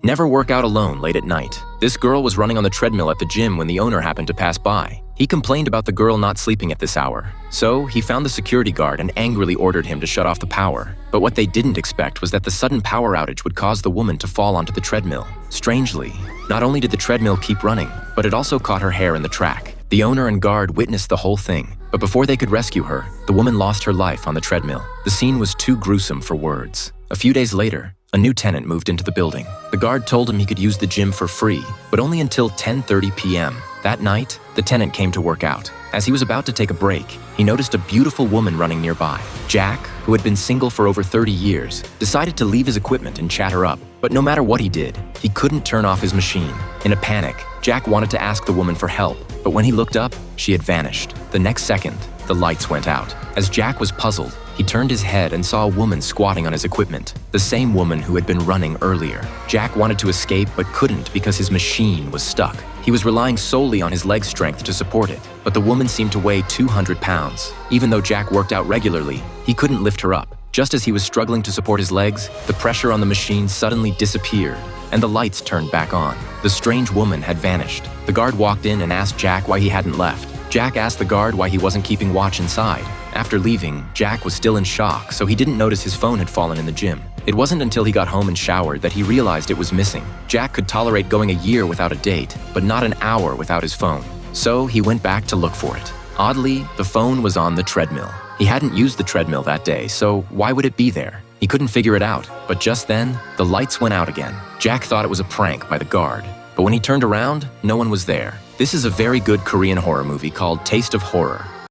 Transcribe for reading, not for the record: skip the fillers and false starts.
Never work out alone late at night. This girl was running on the treadmill at the gym when the owner happened to pass by. He complained about the girl not sleeping at this hour. So he found the security guard and angrily ordered him to shut off the power. But what they didn't expect was that the sudden power outage would cause the woman to fall onto the treadmill. Strangely, not only did the treadmill keep running, but it also caught her hair in the track. The owner and guard witnessed the whole thing, but before they could rescue her, the woman lost her life on the treadmill. The scene was too gruesome for words. A few days later, a new tenant moved into the building. The guard told him he could use the gym for free, but only until 10:30 p.m. That night, the tenant came to work out. As he was about to take a break, he noticed a beautiful woman running nearby. Jack, who had been single for over 30 years, decided to leave his equipment and chat her up. But no matter what he did, he couldn't turn off his machine. In a panic, Jack wanted to ask the woman for help, but when he looked up, she had vanished. The next second, the lights went out. As Jack was puzzled, he turned his head and saw a woman squatting on his equipment, the same woman who had been running earlier. Jack wanted to escape but couldn't because his machine was stuck. He was relying solely on his leg strength to support it, but the woman seemed to weigh 200 pounds. Even though Jack worked out regularly, he couldn't lift her up. Just as he was struggling to support his legs, the pressure on the machine suddenly disappeared, and the lights turned back on. The strange woman had vanished. The guard walked in and asked Jack why he hadn't left. Jack asked the guard why he wasn't keeping watch inside. After leaving, Jack was still in shock, so he didn't notice his phone had fallen in the gym. It wasn't until he got home and showered that he realized it was missing. Jack could tolerate going a year without a date, but not an hour without his phone. So he went back to look for it. Oddly, the phone was on the treadmill. He hadn't used the treadmill that day, so why would it be there? He couldn't figure it out, but just then, the lights went out again. Jack thought it was a prank by the guard, but when he turned around, no one was there. This is a very good Korean horror movie called Taste of Horror.